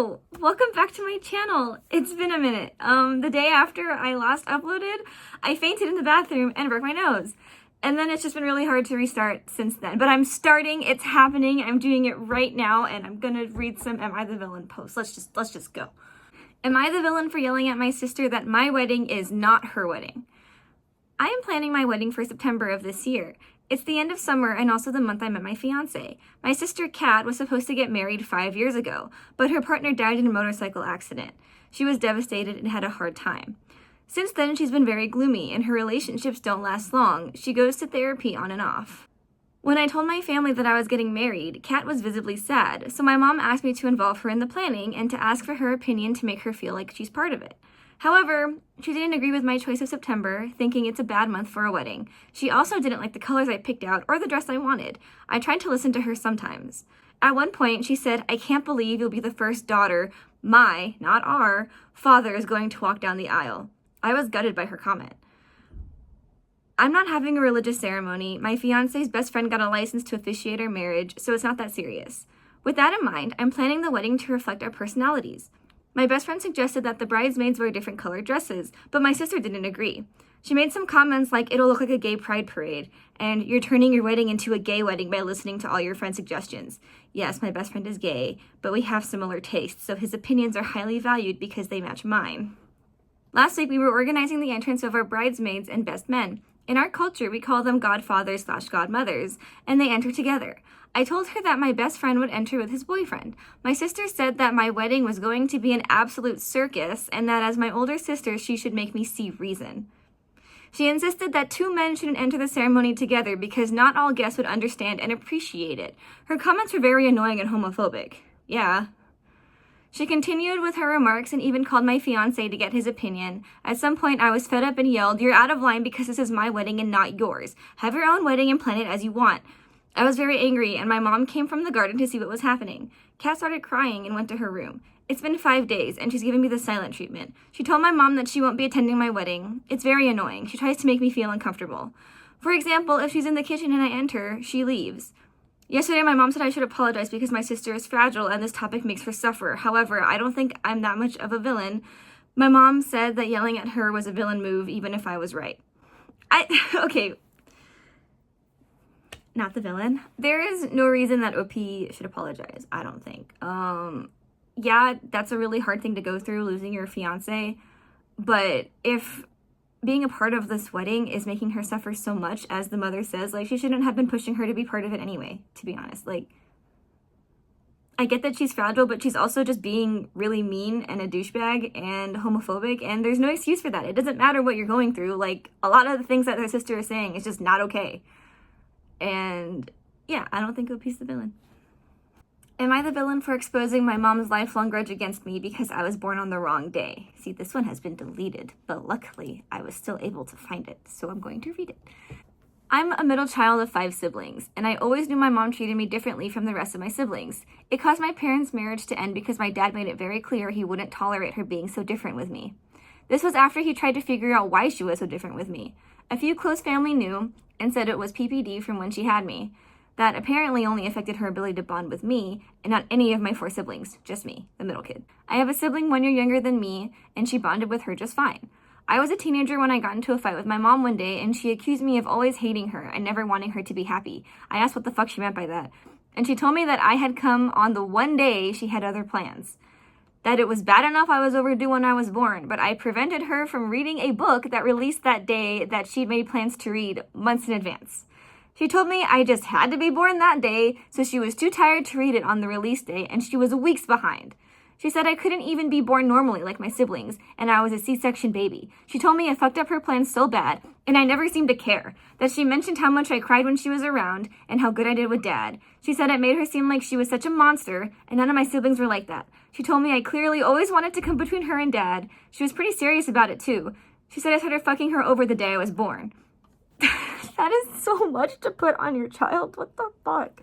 Hello! Welcome back to my channel. It's been a minute. The day after I last uploaded, I fainted in the bathroom and broke my nose. And then it's just been really hard to restart since then. But I'm starting, it's happening, I'm doing it right now, and I'm gonna read some Am I the Villain posts. Let's just go. Am I the villain for yelling at my sister that my wedding is not her wedding? I am planning my wedding for September of this year. It's the end of summer and also the month I met my fiance. My sister Kat was supposed to get married 5 years ago, but her partner died in a motorcycle accident. She was devastated and had a hard time. Since then, she's been very gloomy and her relationships don't last long. She goes to therapy on and off. When I told my family that I was getting married, Kat was visibly sad, so my mom asked me to involve her in the planning and to ask for her opinion to make her feel like she's part of it. However, she didn't agree with my choice of September, thinking it's a bad month for a wedding. She also didn't like the colors I picked out or the dress I wanted. I tried to listen to her sometimes. At one point, she said, "I can't believe you'll be the first daughter my, not our, father is going to walk down the aisle." I was gutted by her comment. I'm not having a religious ceremony. My fiance's best friend got a license to officiate our marriage, so it's not that serious. With that in mind, I'm planning the wedding to reflect our personalities. My best friend suggested that the bridesmaids wear different colored dresses, but my sister didn't agree. She made some comments like it'll look like a gay pride parade, and you're turning your wedding into a gay wedding by listening to all your friends' suggestions. Yes, my best friend is gay, but we have similar tastes, so his opinions are highly valued because they match mine. Last week, we were organizing the entrance of our bridesmaids and best men. In our culture, we call them godfathers/godmothers, and they enter together. I told her that my best friend would enter with his boyfriend. My sister said that my wedding was going to be an absolute circus, and that as my older sister, she should make me see reason. She insisted that two men shouldn't enter the ceremony together because not all guests would understand and appreciate it. Her comments were very annoying and homophobic. Yeah. She continued with her remarks and even called my fiance to get his opinion. At some point, I was fed up and yelled, "You're out of line because this is my wedding and not yours. Have your own wedding and plan it as you want." I was very angry, and my mom came from the garden to see what was happening. Kat started crying and went to her room. It's been 5 days, and she's giving me the silent treatment. She told my mom that she won't be attending my wedding. It's very annoying. She tries to make me feel uncomfortable. For example, if she's in the kitchen and I enter, she leaves. Yesterday, my mom said I should apologize because my sister is fragile and this topic makes her suffer. However, I don't think I'm that much of a villain. My mom said that yelling at her was a villain move, even if I was right. Okay. Not the villain. There is no reason that OP should apologize, I don't think. Yeah, that's a really hard thing to go through, losing your fiance. But if being a part of this wedding is making her suffer so much, as the mother says, like, she shouldn't have been pushing her to be part of it anyway, to be honest. Like, I get that she's fragile, but she's also just being really mean and a douchebag and homophobic, and there's no excuse for that. It doesn't matter what you're going through. Like, a lot of the things that her sister is saying is just not okay. And yeah, I don't think OP's the villain. Am I the villain for exposing my mom's lifelong grudge against me because I was born on the wrong day? See, this one has been deleted, but luckily I was still able to find it, so I'm going to read it. I'm a middle child of 5 siblings, and I always knew my mom treated me differently from the rest of my siblings. It caused my parents' marriage to end because my dad made it very clear he wouldn't tolerate her being so different with me. This was after he tried to figure out why she was so different with me. A few close family knew and said it was PPD from when she had me. That apparently only affected her ability to bond with me and not any of my 4 siblings, just me, the middle kid. I have a sibling 1 year younger than me, and she bonded with her just fine. I was a teenager when I got into a fight with my mom one day, and she accused me of always hating her and never wanting her to be happy. I asked what the fuck she meant by that, and she told me that I had come on the one day she had other plans. That it was bad enough I was overdue when I was born, but I prevented her from reading a book that released that day that she'd made plans to read months in advance. She told me I just had to be born that day, so she was too tired to read it on the release day, and she was weeks behind. She said I couldn't even be born normally like my siblings, and I was a C-section baby. She told me I fucked up her plans so bad, and I never seemed to care. That she mentioned how much I cried when she was around, and how good I did with Dad. She said it made her seem like she was such a monster, and none of my siblings were like that. She told me I clearly always wanted to come between her and Dad. She was pretty serious about it too. She said I started fucking her over the day I was born. That is so much to put on your child. What the fuck?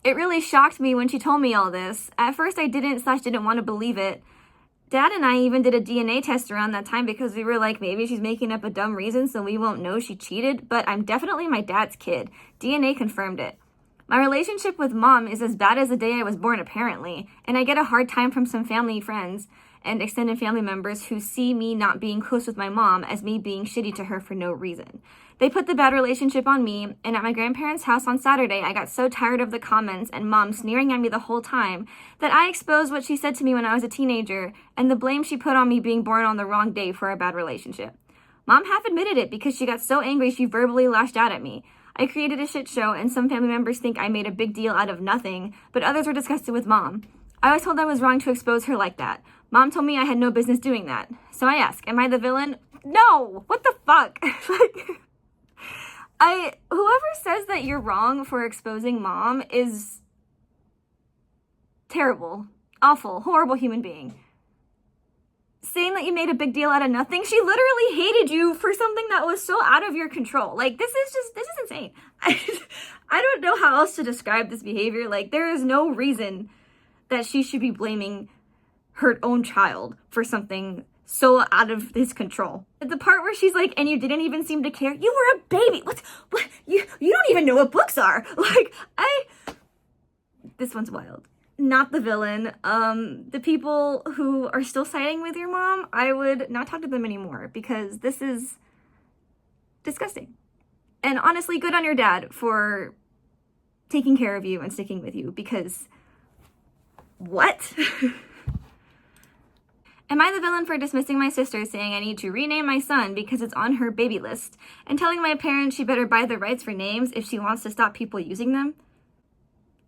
It really shocked me when she told me all this. At first I didn't want to believe it. Dad and I even did a DNA test around that time because we were like, maybe she's making up a dumb reason so we won't know she cheated, but I'm definitely my dad's kid. DNA confirmed it. My relationship with mom is as bad as the day I was born, apparently, and I get a hard time from some family friends and extended family members who see me not being close with my mom as me being shitty to her for no reason. They put the bad relationship on me, and at my grandparents' house on Saturday, I got so tired of the comments and mom sneering at me the whole time that I exposed what she said to me when I was a teenager and the blame she put on me being born on the wrong day for a bad relationship. Mom half admitted it because she got so angry she verbally lashed out at me. I created a shit show, and some family members think I made a big deal out of nothing, but others were disgusted with mom. I was told I was wrong to expose her like that. Mom told me I had no business doing that. So I ask, am I the villain? No! What the fuck? Whoever says that you're wrong for exposing mom is terrible, awful, horrible human being. Saying that you made a big deal out of nothing, she literally hated you for something that was so out of your control. Like, this is insane. I don't know how else to describe this behavior. Like, there is no reason that she should be blaming her own child for something so out of his control. The part where she's like, and you didn't even seem to care. You were a baby. What? You don't even know what books are. This one's wild. Not the villain. The people who are still siding with your mom, I would not talk to them anymore because this is disgusting. And honestly, good on your dad for taking care of you and sticking with you because what? Am I the villain for dismissing my sister, saying I need to rename my son because it's on her baby list, and telling my parents she better buy the rights for names if she wants to stop people using them?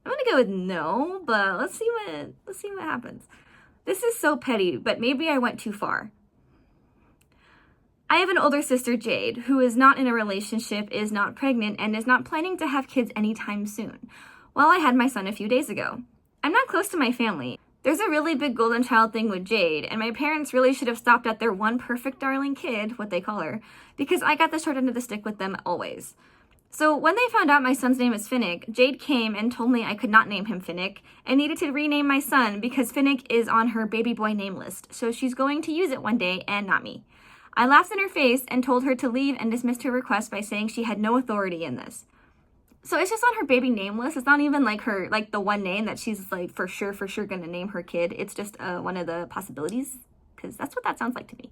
I'm gonna go with no, but let's see what happens. This is so petty, but maybe I went too far. I have an older sister, Jade, who is not in a relationship, is not pregnant, and is not planning to have kids anytime soon. Well, I had my son a few days ago. I'm not close to my family. There's a really big golden child thing with Jade, and my parents really should have stopped at their one perfect darling kid, what they call her, because I got the short end of the stick with them always. So when they found out my son's name is Finnick, Jade came and told me I could not name him Finnick and needed to rename my son because Finnick is on her baby boy name list, so she's going to use it one day and not me. I laughed in her face and told her to leave and dismissed her request by saying she had no authority in this. So it's just on her baby name list. It's not even like her, like the one name that she's like for sure gonna name her kid. It's just one of the possibilities, because that's what that sounds like to me.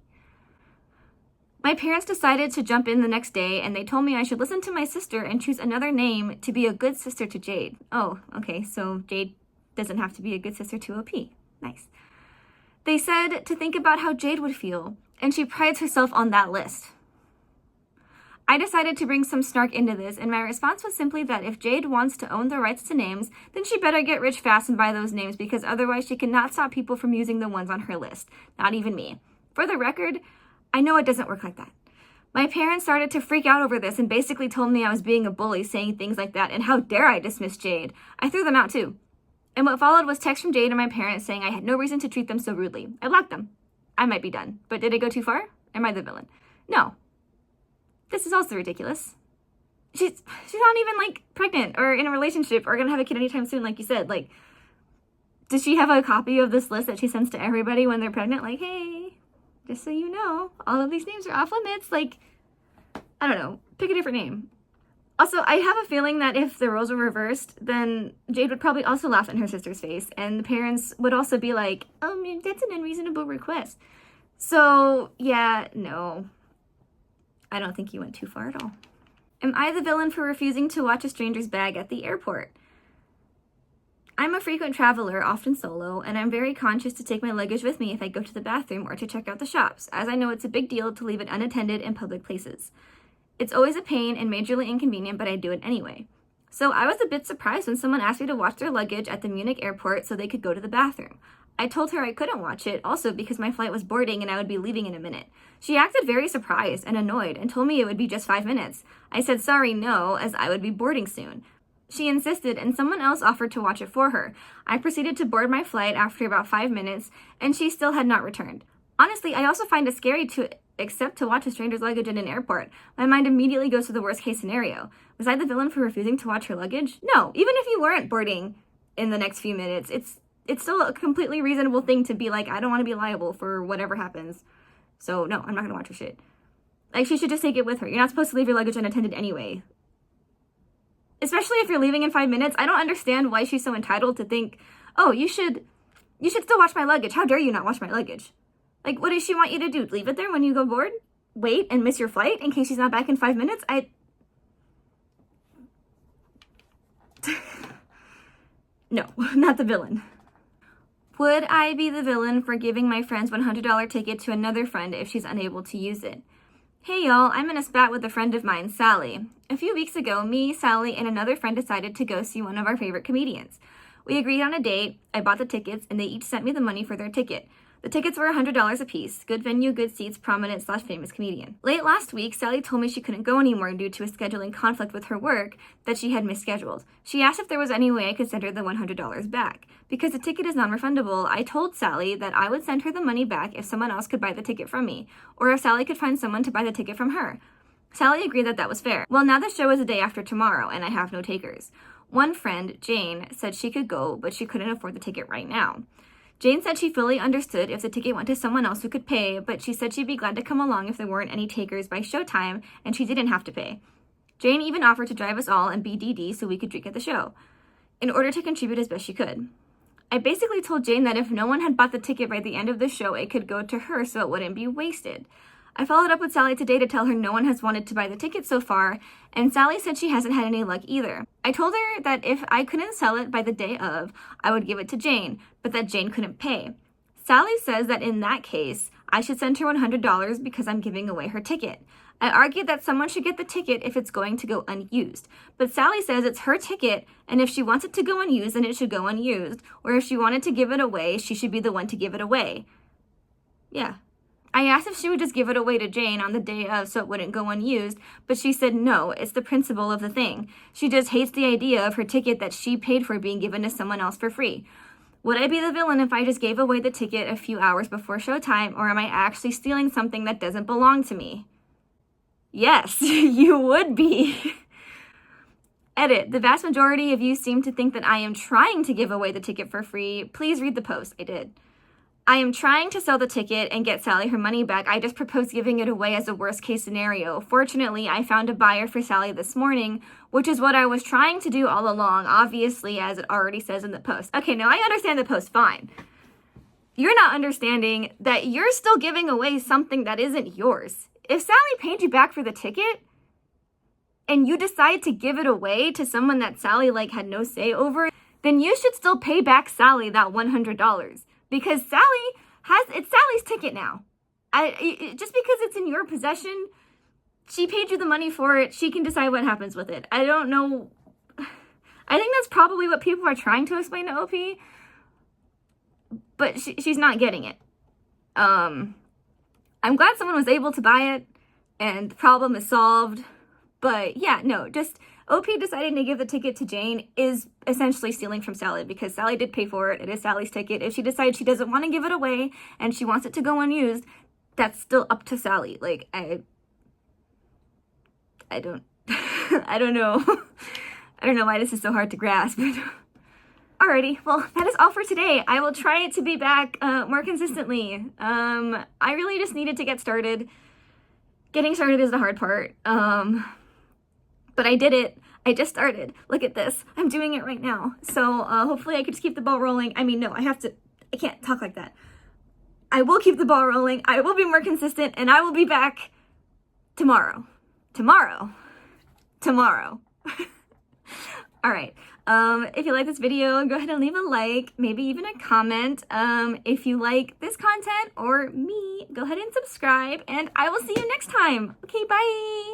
My parents decided to jump in the next day, and they told me I should listen to my sister and choose another name to be a good sister to Jade. Oh, okay, so Jade doesn't have to be a good sister to OP. Nice. They said to think about how Jade would feel, and she prides herself on that list. I decided to bring some snark into this, and my response was simply that if Jade wants to own the rights to names, then she better get rich fast and buy those names, because otherwise she cannot stop people from using the ones on her list. Not even me. For the record, I know it doesn't work like that. My parents started to freak out over this and basically told me I was being a bully saying things like that, and how dare I dismiss Jade. I threw them out too. And what followed was text from Jade and my parents saying I had no reason to treat them so rudely. I blocked them. I might be done. But did it go too far? Am I the villain? No. This is also ridiculous. She's not even, like, pregnant or in a relationship or gonna have a kid anytime soon, like you said. Like, does she have a copy of this list that she sends to everybody when they're pregnant? Like, hey, just so you know, all of these names are off limits. Like, I don't know. Pick a different name. Also, I have a feeling that if the roles were reversed, then Jade would probably also laugh in her sister's face, and the parents would also be like, that's an unreasonable request. So, yeah, no. I don't think you went too far at all. Am I the villain for refusing to watch a stranger's bag at the airport? I'm a frequent traveler, often solo, and I'm very conscious to take my luggage with me if I go to the bathroom or to check out the shops, as I know it's a big deal to leave it unattended in public places. It's always a pain and majorly inconvenient, but I do it anyway. So I was a bit surprised when someone asked me to watch their luggage at the Munich airport so they could go to the bathroom. I told her I couldn't watch it, also because my flight was boarding and I would be leaving in a minute. She acted very surprised and annoyed and told me it would be just 5 minutes. I said sorry, no, as I would be boarding soon. She insisted, and someone else offered to watch it for her. I proceeded to board my flight after about 5 minutes, and she still had not returned. Honestly, I also find it scary to accept to watch a stranger's luggage in an airport. My mind immediately goes to the worst case scenario. Was I the villain for refusing to watch her luggage? No, even if you weren't boarding in the next few minutes, it's still a completely reasonable thing to be like, I don't want to be liable for whatever happens. So no, I'm not gonna watch her shit. Like, she should just take it with her. You're not supposed to leave your luggage unattended anyway. especially if you're leaving in 5 minutes. I don't understand why she's so entitled to think, oh, you should still watch my luggage. How dare you not watch my luggage? Like, what does she want you to do? Leave it there when you go board? Wait and miss your flight in case she's not back in 5 minutes? No, not the villain. Would I be the villain for giving my friend's $100 ticket to another friend if she's unable to use it? Hey y'all, I'm in a spat with a friend of mine, Sally. A few weeks ago, me, Sally, and another friend decided to go see one of our favorite comedians. We agreed on a date, I bought the tickets, and they each sent me the money for their ticket. The tickets were $100 a piece. Good venue, good seats, prominent/famous comedian. Late last week, Sally told me she couldn't go anymore due to a scheduling conflict with her work that she had misscheduled. She asked if there was any way I could send her the $100 back. Because the ticket is non-refundable, I told Sally that I would send her the money back if someone else could buy the ticket from me, or if Sally could find someone to buy the ticket from her. Sally agreed that that was fair. Well, now the show is a day after tomorrow, and I have no takers. One friend, Jane, said she could go, but she couldn't afford the ticket right now. Jane said she fully understood if the ticket went to someone else who could pay, but she said she'd be glad to come along if there weren't any takers by showtime and she didn't have to pay. Jane even offered to drive us all and be DD so we could drink at the show, in order to contribute as best she could. I basically told Jane that if no one had bought the ticket by the end of the show, it could go to her so it wouldn't be wasted. I followed up with Sally today to tell her no one has wanted to buy the ticket so far, and Sally said she hasn't had any luck either. I told her that if I couldn't sell it by the day of, I would give it to Jane, but that Jane couldn't pay. Sally says that in that case, I should send her $100 because I'm giving away her ticket. I argued that someone should get the ticket if it's going to go unused, but Sally says it's her ticket, and if she wants it to go unused, then it should go unused, or if she wanted to give it away, she should be the one to give it away. Yeah. I asked if she would just give it away to Jane on the day of so it wouldn't go unused, but she said no, it's the principle of the thing. She just hates the idea of her ticket that she paid for being given to someone else for free. Would I be the villain if I just gave away the ticket a few hours before showtime, or am I actually stealing something that doesn't belong to me? Yes, you would be. Edit. The vast majority of you seem to think that I am trying to give away the ticket for free. Please read the post. I did. I am trying to sell the ticket and get Sally her money back. I just proposed giving it away as a worst case scenario. Fortunately, I found a buyer for Sally this morning, which is what I was trying to do all along, obviously, as it already says in the post. Okay, now I understand the post, fine. You're not understanding that you're still giving away something that isn't yours. If Sally paid you back for the ticket, and you decide to give it away to someone that Sally, had no say over, then you should still pay back Sally that $100. Because it's Sally's ticket now. Just because it's in your possession, she paid you the money for it, she can decide what happens with it. I don't know. I think that's probably what people are trying to explain to OP, but she's not getting it. I'm glad someone was able to buy it, and the problem is solved. But yeah, no, just OP deciding to give the ticket to Jane is essentially stealing from Sally because Sally did pay for it. It is Sally's ticket. If she decides she doesn't want to give it away and she wants it to go unused, that's still up to Sally. I don't, I don't know. I don't know why this is so hard to grasp. Alrighty, well, that is all for today. I will try to be back more consistently. I really just needed to get started. Getting started is the hard part. But I did it. I just started. Look at this. I'm doing it right now. So hopefully I could just keep the ball rolling. I mean, no, I can't talk like that. I will keep the ball rolling. I will be more consistent, and I will be back tomorrow. Tomorrow. All right. If you like this video, go ahead and leave a like, maybe even a comment. If you like this content or me, go ahead and subscribe, and I will see you next time. Okay, bye.